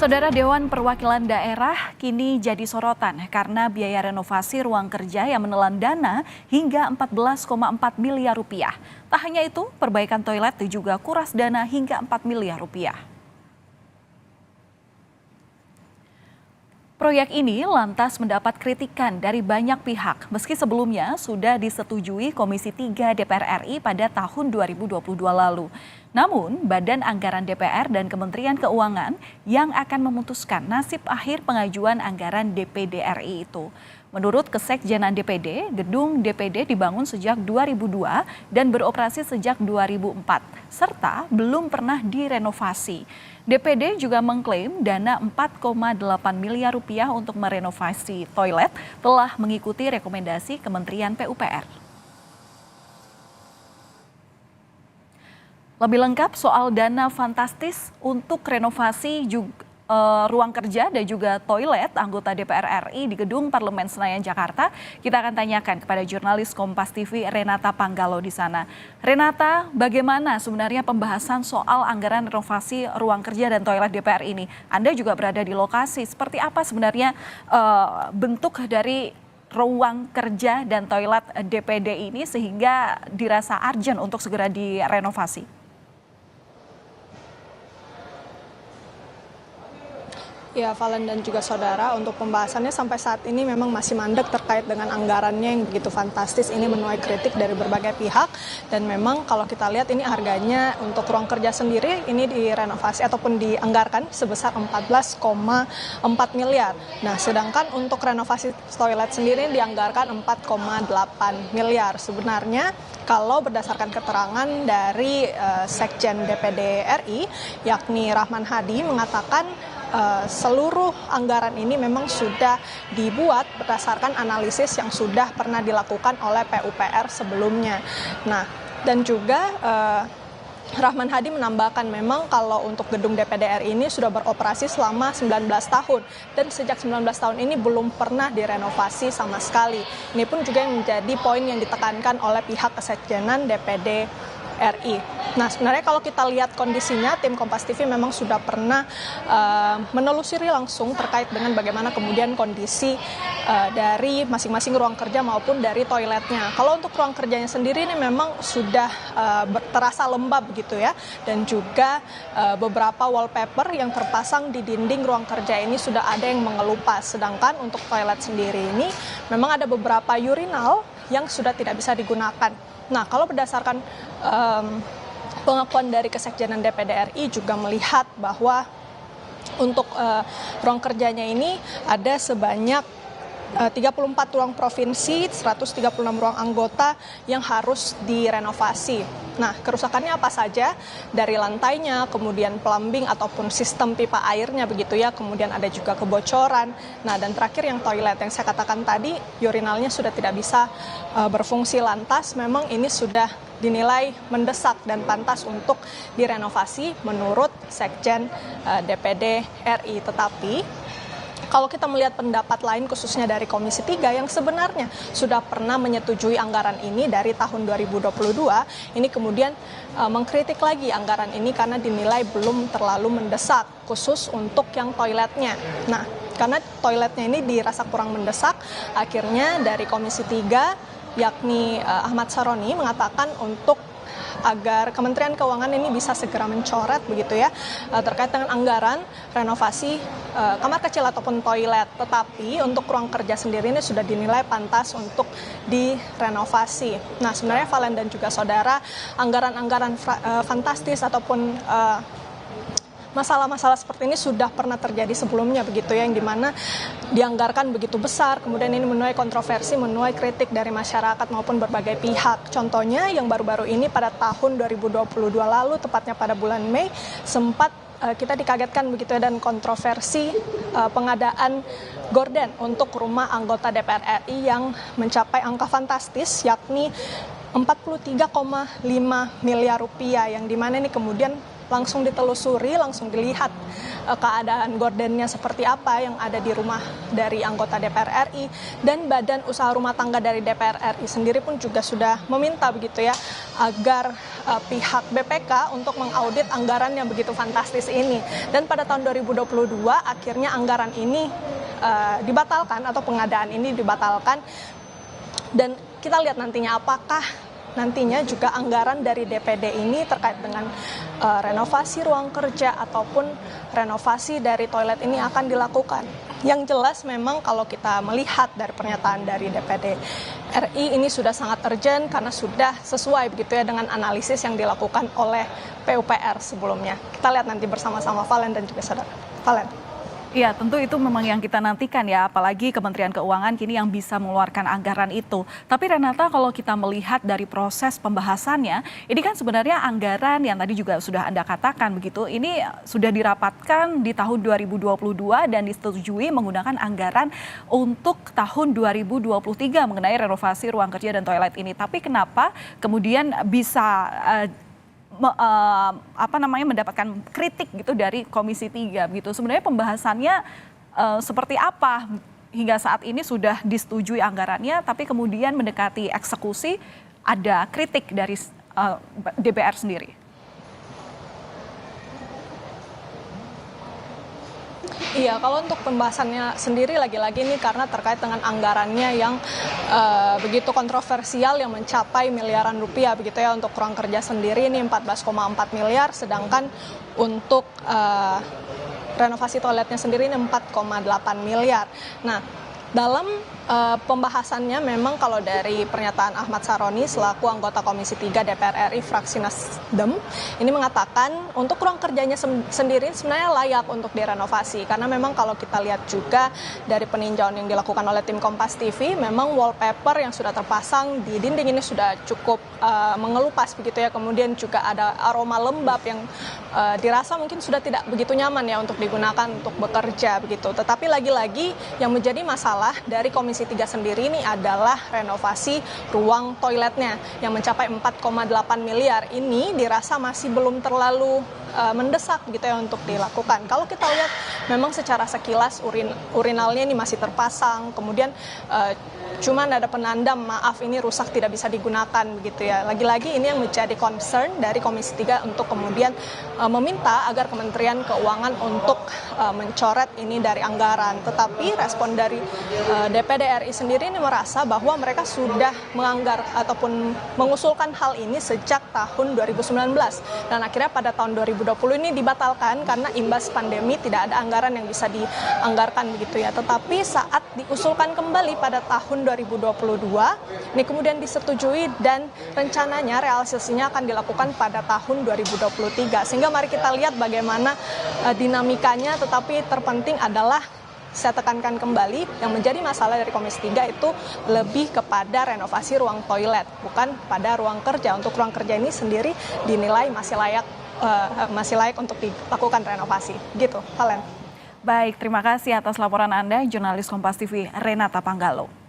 Saudara Dewan Perwakilan Daerah kini jadi sorotan karena biaya renovasi ruang kerja yang menelan dana hingga 14,4 miliar rupiah. Tak hanya itu, perbaikan toilet juga kuras dana hingga 4 miliar rupiah. Proyek ini lantas mendapat kritikan dari banyak pihak, meski sebelumnya sudah disetujui Komisi 3 DPR RI pada tahun 2022 lalu. Namun, Badan Anggaran DPR dan Kementerian Keuangan yang akan memutuskan nasib akhir pengajuan anggaran DPD RI itu. Menurut Kesekjenan DPD, gedung DPD dibangun sejak 2002 dan beroperasi sejak 2004, serta belum pernah direnovasi. DPD juga mengklaim dana 4,8 miliar rupiah untuk merenovasi toilet telah mengikuti rekomendasi Kementerian PUPR. Lebih lengkap soal dana fantastis untuk renovasi ruang kerja dan juga toilet anggota DPR RI di Gedung Parlemen Senayan Jakarta, kita akan tanyakan kepada jurnalis Kompas TV Renata Panggalo di sana. Renata, bagaimana sebenarnya pembahasan soal anggaran renovasi ruang kerja dan toilet DPR ini? Anda juga berada di lokasi, seperti apa sebenarnya bentuk dari ruang kerja dan toilet DPD ini sehingga dirasa urgent untuk segera direnovasi? Ya, Valen dan juga saudara, untuk pembahasannya sampai saat ini memang masih mandek terkait dengan anggarannya yang begitu fantastis. Ini menuai kritik dari berbagai pihak, dan memang kalau kita lihat ini harganya untuk ruang kerja sendiri ini direnovasi ataupun dianggarkan sebesar 14,4 miliar. Nah, sedangkan untuk renovasi toilet sendiri dianggarkan 4,8 miliar. Sebenarnya kalau berdasarkan keterangan dari Sekjen DPD RI, yakni Rahman Hadi, mengatakan seluruh anggaran ini memang sudah dibuat berdasarkan analisis yang sudah pernah dilakukan oleh PUPR sebelumnya. Nah, dan juga Rahman Hadi menambahkan memang kalau untuk gedung DPD RI ini sudah beroperasi selama 19 tahun dan sejak 19 tahun ini belum pernah direnovasi sama sekali. Ini pun juga yang menjadi poin yang ditekankan oleh pihak Kesekjenan DPD RI. Nah, sebenarnya kalau kita lihat kondisinya, tim Kompas TV memang sudah pernah menelusuri langsung terkait dengan bagaimana kemudian kondisi dari masing-masing ruang kerja maupun dari toiletnya. Kalau untuk ruang kerjanya sendiri ini memang sudah terasa lembab gitu ya, dan juga beberapa wallpaper yang terpasang di dinding ruang kerja ini sudah ada yang mengelupas. Sedangkan untuk toilet sendiri ini memang ada beberapa urinal yang sudah tidak bisa digunakan. Nah, kalau berdasarkan pengakuan dari Kesekjenan DPD RI juga melihat bahwa untuk ruang kerjanya ini ada sebanyak 34 ruang provinsi, 136 ruang anggota yang harus direnovasi. Nah, kerusakannya apa saja? Dari lantainya, kemudian plumbing ataupun sistem pipa airnya begitu ya, kemudian ada juga kebocoran. Nah, dan terakhir yang toilet yang saya katakan tadi, urinalnya sudah tidak bisa berfungsi, lantas memang ini sudah dinilai mendesak dan pantas untuk direnovasi menurut Sekjen DPD RI. Tetapi kalau kita melihat pendapat lain khususnya dari Komisi 3 yang sebenarnya sudah pernah menyetujui anggaran ini dari tahun 2022, ini kemudian mengkritik lagi anggaran ini karena dinilai belum terlalu mendesak khusus untuk yang toiletnya. Nah, karena toiletnya ini dirasa kurang mendesak, akhirnya dari Komisi 3 yakni Ahmad Saroni mengatakan untuk agar Kementerian Keuangan ini bisa segera mencoret begitu ya terkait dengan anggaran renovasi kamar kecil ataupun toilet. Tetapi untuk ruang kerja sendiri ini sudah dinilai pantas untuk direnovasi. Nah, sebenarnya Valen dan juga saudara, anggaran-anggaran fantastis ataupun masalah-masalah seperti ini sudah pernah terjadi sebelumnya begitu ya, yang dimana dianggarkan begitu besar, kemudian ini menuai kontroversi, menuai kritik dari masyarakat maupun berbagai pihak. Contohnya yang baru-baru ini pada tahun 2022 lalu, tepatnya pada bulan Mei, sempat kita dikagetkan begitu ya, dan kontroversi pengadaan gorden untuk rumah anggota DPR RI yang mencapai angka fantastis yakni 43,5 miliar rupiah, yang dimana ini kemudian langsung ditelusuri, langsung dilihat keadaan gordennya seperti apa yang ada di rumah dari anggota DPR RI, dan Badan Usaha Rumah Tangga dari DPR RI sendiri pun juga sudah meminta begitu ya agar pihak BPK untuk mengaudit anggaran yang begitu fantastis ini. Dan pada tahun 2022 akhirnya anggaran ini dibatalkan atau pengadaan ini dibatalkan, dan kita lihat nantinya apakah nantinya juga anggaran dari DPD ini terkait dengan renovasi ruang kerja ataupun renovasi dari toilet ini akan dilakukan. Yang jelas memang kalau kita melihat dari pernyataan dari DPD RI ini sudah sangat urgent karena sudah sesuai begitu ya dengan analisis yang dilakukan oleh PUPR sebelumnya. Kita lihat nanti bersama-sama Valen dan juga saudara. Valen. Iya, tentu itu memang yang kita nantikan ya, apalagi Kementerian Keuangan kini yang bisa mengeluarkan anggaran itu. Tapi Renata, kalau kita melihat dari proses pembahasannya, ini kan sebenarnya anggaran yang tadi juga sudah Anda katakan begitu, ini sudah dirapatkan di tahun 2022 dan disetujui menggunakan anggaran untuk tahun 2023 mengenai renovasi ruang kerja dan toilet ini. Tapi kenapa kemudian bisa mendapatkan kritik gitu dari Komisi 3 gitu. Sebenarnya pembahasannya seperti apa hingga saat ini sudah disetujui anggarannya, tapi kemudian mendekati eksekusi ada kritik dari DPR sendiri. Iya, kalau untuk pembahasannya sendiri lagi-lagi ini karena terkait dengan anggarannya yang begitu kontroversial yang mencapai miliaran rupiah begitu ya. Untuk ruang kerja sendiri ini 14,4 miliar, sedangkan untuk renovasi toiletnya sendiri ini 4,8 miliar. Nah, dalam pembahasannya memang kalau dari pernyataan Ahmad Saroni selaku anggota Komisi 3 DPR RI fraksi Nasdem ini mengatakan untuk ruang kerjanya sendiri sebenarnya layak untuk direnovasi, karena memang kalau kita lihat juga dari peninjauan yang dilakukan oleh tim Kompas TV, memang wallpaper yang sudah terpasang di dinding ini sudah cukup mengelupas begitu ya, kemudian juga ada aroma lembab yang dirasa mungkin sudah tidak begitu nyaman ya untuk digunakan untuk bekerja begitu. Tetapi lagi-lagi yang menjadi masalah dari Komisi 3 sendiri ini adalah renovasi ruang toiletnya yang mencapai 4,8 miliar. Ini dirasa masih belum terlalu mendesak gitu ya untuk dilakukan. Kalau kita lihat memang secara sekilas urinalnya ini masih terpasang, kemudian cuman ada penanda maaf ini rusak tidak bisa digunakan begitu ya. Lagi-lagi ini yang menjadi concern dari Komisi 3 untuk kemudian meminta agar Kementerian Keuangan untuk mencoret ini dari anggaran. Tetapi respon dari DPD RI sendiri ini merasa bahwa mereka sudah menganggar ataupun mengusulkan hal ini sejak tahun 2019 dan akhirnya pada tahun 2020 ini dibatalkan karena imbas pandemi tidak ada anggaran yang bisa dianggarkan begitu ya. Tetapi saat diusulkan kembali pada tahun 2022 ini kemudian disetujui dan rencananya realisasinya akan dilakukan pada tahun 2023. Sehingga mari kita lihat bagaimana dinamikanya, tetapi terpenting adalah saya tekankan kembali yang menjadi masalah dari Komisi 3 itu lebih kepada renovasi ruang toilet, bukan pada ruang kerja. Untuk ruang kerja ini sendiri dinilai masih layak untuk dilakukan renovasi. Gitu, Valen. Baik, terima kasih atas laporan Anda, jurnalis Kompas TV Renata Panggalo.